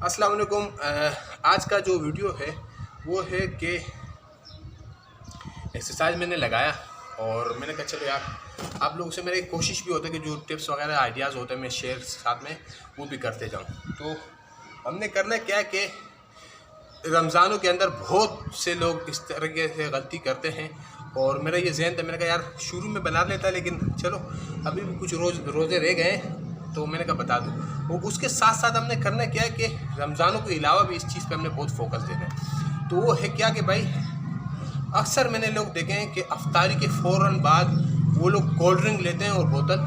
अस्सलाम वालेकुम। आज का जो वीडियो है वो है कि एक्सरसाइज मैंने लगाया और मैंने कहा चलो यार आप लोगों से मेरी कोशिश भी होता है कि जो टिप्स वगैरह आइडियाज़ होते हैं मैं शेयर साथ में वो भी करते जाऊं। तो हमने करना क्या है कि रमज़ानों के अंदर बहुत से लोग इस तरीके से गलती करते हैं और मेरा ये जहन था, मैंने कहा यार शुरू में बना लेता लेकिन चलो अभी भी कुछ रोज़े रह गए तो मैंने कहा बता दूँ। और उसके साथ साथ हमने करना क्या है कि रमज़ानों के अलावा भी इस चीज़ पे हमने बहुत फोकस देना है। तो वो है क्या कि भाई अक्सर मैंने लोग देखे हैं कि अफ्तारी के फ़ौरन बाद वो लोग कोल्ड ड्रिंक लेते हैं और बोतल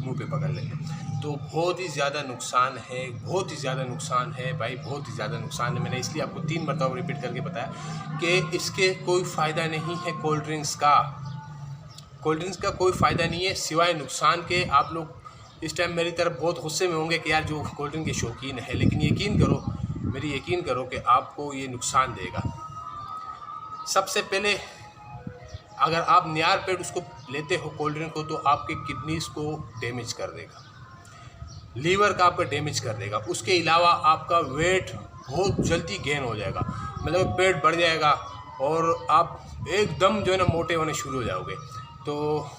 मुंह पे पकड़ लेते हैं। तो बहुत ही ज़्यादा नुकसान है, बहुत ही ज़्यादा नुकसान है भाई, बहुत ही ज़्यादा नुकसान है। मैंने इसलिए आपको 3 मरतबा रिपीट करके बताया कि इसके कोई फ़ायदा नहीं है। कोल्ड ड्रिंक्स का कोई फ़ायदा नहीं है सिवाय नुकसान के। आप लोग इस टाइम मेरी तरफ बहुत गुस्से में होंगे कि यार जो कोल्ड ड्रिंक के शौकीन है, लेकिन यकीन करो कि आपको ये नुकसान देगा। सबसे पहले अगर आप नियर पेट उसको लेते हो कोल्ड ड्रिंक को तो आपके किडनीज़ को डैमेज कर देगा, लीवर का आपका डैमेज कर देगा। उसके अलावा आपका वेट बहुत जल्दी गेन हो जाएगा, मतलब पेट बढ़ जाएगा और आप एकदम जो है ना मोटे होने शुरू हो जाओगे। तो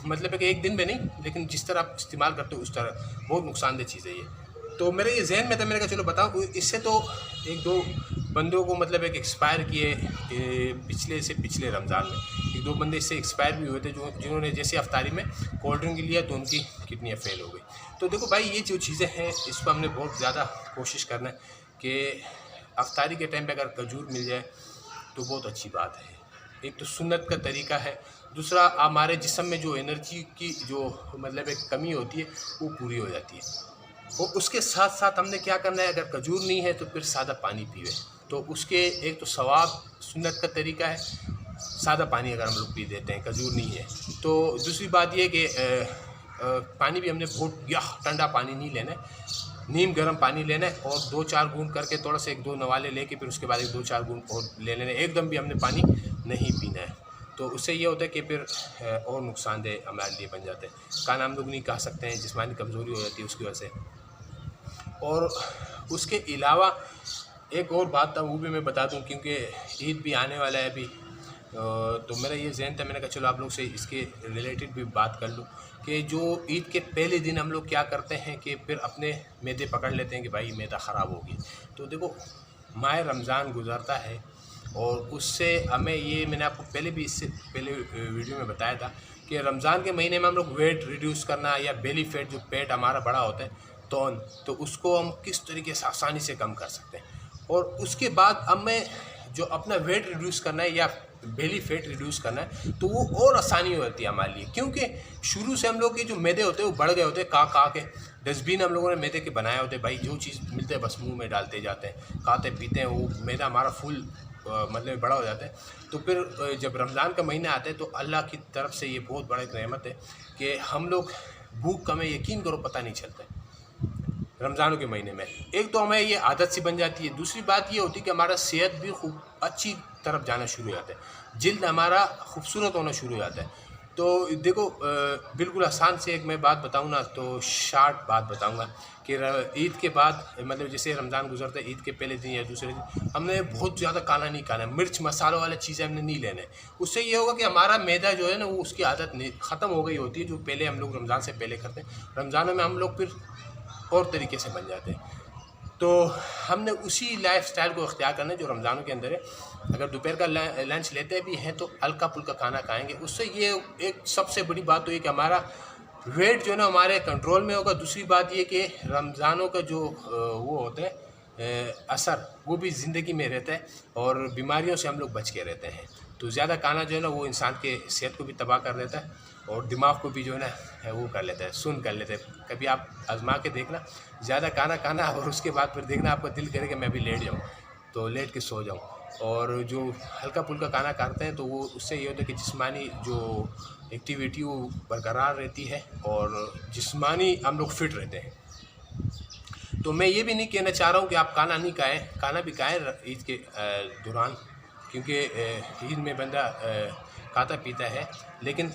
मतलब है कि एक दिन में नहीं, लेकिन जिस तरह आप इस्तेमाल करते हो उस तरह बहुत नुकसानदेह चीज़ है ये। तो मेरे ये जहन में था, मैंने कहा चलो बताऊँ। इससे तो एक दो बंदों को मतलब एक एक्सपायर किए पिछले रमज़ान में एक दो बंदे इससे एक्सपायर भी हुए थे जिन्होंने जैसे अफ्तारी में कोल्ड ड्रिंक लिया तो उनकी किडनियाँ फेल हो गई। तो देखो भाई ये जो चीज़ें हैं इसको हमने बहुत ज़्यादा कोशिश करना है कि अफ्तारी के टाइम पे अगर खजूर मिल जाए तो बहुत अच्छी बात है। एक तो सुन्नत का तरीका है, दूसरा हमारे जिस्म में जो एनर्जी की जो मतलब एक कमी होती है वो पूरी हो जाती है। और उसके साथ साथ हमने क्या करना है, अगर खजूर नहीं है तो फिर सादा पानी पीवे। तो उसके एक तो सवाब सुन्नत का तरीका है, सादा पानी अगर हम लोग पी देते हैं खजूर नहीं है। तो दूसरी बात ये कि पानी भी हमने बहुत या ठंडा पानी नहीं लेना है, नीम गर्म पानी लेना है और 2-4 घूंट करके थोड़ा सा 1-2 नवाले लेके फिर उसके बाद 1-2-4 घूंट और ले लेने। एकदम भी हमने पानी नहीं पीना है। तो उससे ये होता है कि फिर और नुकसानदेह हमारे लिए बन जाते हैं। खाना हम लोग नहीं खा सकते हैं, जिस्मानी कमज़ोरी हो जाती है उसकी वजह से। और उसके अलावा एक और बात था वो भी मैं बता दूं, क्योंकि ईद भी आने वाला है अभी। तो मेरा ये ज़हन था, मैंने कहा चलो आप लोग से इसके रिलेटेड भी बात कर लूँ कि जो ईद के पहले दिन हम लोग क्या करते हैं कि फिर अपने मैदे पकड़ लेते हैं कि भाई मैदा ख़राब होगी। तो देखो माह रमज़ान गुज़रता है और उससे हमें ये मैंने आपको पहले भी इससे पहले वीडियो में बताया था कि रमज़ान के महीने में हम लोग वेट रिड्यूस करना या बेली फैट जो पेट हमारा बड़ा होता है तो उसको हम किस तरीके से आसानी से कम कर सकते हैं। और उसके बाद हमें जो अपना वेट रिड्यूस करना है या बेली फैट रिड्यूस करना है तो वो और आसानी होती है हमारे लिए, क्योंकि शुरू से हम लोग के जो मैदे होते हैं वो बढ़ गए होते हैं। खा के डस्टबिन हम लोगों ने मैदे के बनाए होते हैं भाई, जो चीज़ मिलते हैं बस मुंह में डालते जाते हैं, खाते पीते हैं, वो मैदा हमारा फुल मतलब बड़ा हो जाता है। तो फिर जब रमज़ान का महीना आता है तो अल्लाह की तरफ से ये बहुत बड़ा एक नेमत है कि हम लोग भूख का हमें यकीन करो पता नहीं चलता है रमज़ानों के महीने में। एक तो हमें ये आदत सी बन जाती है, दूसरी बात ये होती है कि हमारा सेहत भी खूब अच्छी तरफ जाना शुरू हो जाता है, जिल्द हमारा खूबसूरत होना शुरू हो जाता है। तो देखो बिल्कुल आसान से एक मैं बात बताऊँ ना तो शार्ट बात बताऊँगा कि ईद के बाद मतलब जैसे रमज़ान गुजरता है ईद के पहले दिन या दूसरे दिन हमने बहुत ज़्यादा काला नहीं खाना, मिर्च मसालों वाली चीज़ें हमने नहीं लेने। उससे ये होगा कि हमारा मैदा जो है ना वो उसकी आदत ख़त्म हो गई होती है जो पहले हम लोग रमज़ान से पहले करते हैं। रमज़ानों में हम लोग फिर और तरीके से बन जाते हैं। तो हमने उसी लाइफस्टाइल को अख्तियार करना है जो रमज़ानों के अंदर है। अगर दोपहर का लंच लेते भी हैं तो हल्का फुल्का खाना खाएंगे। उससे ये एक सबसे बड़ी बात तो ये कि हमारा वेट जो है ना हमारे कंट्रोल में होगा। दूसरी बात ये कि रमज़ानों का जो वो होते हैं असर वो भी ज़िंदगी में रहता है और बीमारियों से हम लोग बच के रहते हैं। तो ज़्यादा खाना जो है ना वो इंसान के सेहत को भी तबाह कर देता है और दिमाग को भी जो है ना वो कर लेता है, सुन कर लेता है। कभी आप आजमा के देखना, ज़्यादा खाना और उसके बाद फिर देखना आपका दिल करे कि मैं भी लेट जाऊँ तो लेट के सो जाऊँ। और जो हल्का फुल्का खाना खाते हैं तो वो उससे ये होता है कि जिस्मानी जो एक्टिविटी वो बरकरार रहती है और जिस्मानी हम लोग फिट रहते हैं। तो मैं ये भी नहीं कहना चाह रहा हूँ कि आप खाना नहीं खाएँ, खाना भी खाएँ ईद के दौरान, क्योंकि ईद में बंदा खाता पीता है लेकिन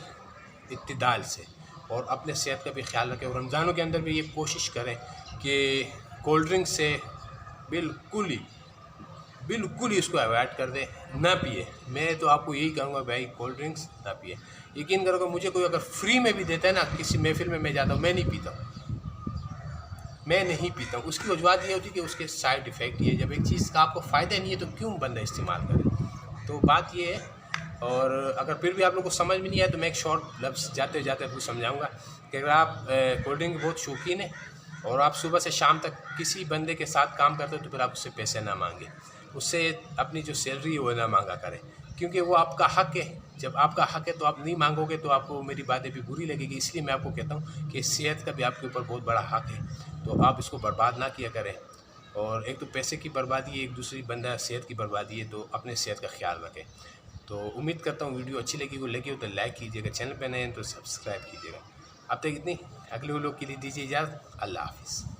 इत्तिदाल से, और अपने सेहत का भी ख्याल रखें। और रमज़ानों के अंदर भी ये कोशिश करें कि कोल्ड ड्रिंक से बिल्कुल ही इसको अवॉइड कर दे, ना पिए। मैं तो आपको यही कहूँगा भाई, कोल्ड ड्रिंक्स ना पिए। यकीन करोगे, मुझे कोई अगर फ्री में भी देता है ना, किसी महफिल में मैं जाता हूँ, मैं नहीं पीता हूँ, मैं नहीं पीता हूँ। उसकी वजह ये होती है कि उसके साइड इफ़ेक्ट ये, जब एक चीज़ का आपको फ़ायदा नहीं है तो क्यों बंदा इस्तेमाल करे। तो बात ये है। और अगर फिर भी आप लोगों को समझ में नहीं आया तो मैं एक शॉर्ट लफ्ज़ जाते जाते आपको समझाऊंगा कि अगर आप कोल्ड ड्रिंक के बहुत शौकीन है और आप सुबह से शाम तक किसी बंदे के साथ काम करते हो तो फिर आप उससे पैसे ना मांगे, उससे अपनी जो सैलरी है वो ना मांगा करें, क्योंकि वो आपका हक है। जब आपका हक है तो आप नहीं मांगोगे तो आपको मेरी बातें भी बुरी लगेगी। इसलिए मैं आपको कहता हूँ कि सेहत का भी आपके ऊपर बहुत बड़ा हक है, तो आप इसको बर्बाद ना किया करें। और एक तो पैसे की बर्बादी है, एक दूसरी बंदा सेहत की बर्बादी है, तो अपने सेहत का ख्याल रखें। तो उम्मीद करता हूँ वीडियो अच्छी लगी हो तो लाइक कीजिएगा, चैनल पर नए हैं तो सब्सक्राइब कीजिएगा। अब तक इतनी, अगले लोग के लिए दीजिए इजाज़त। अल्लाह हाफिज़।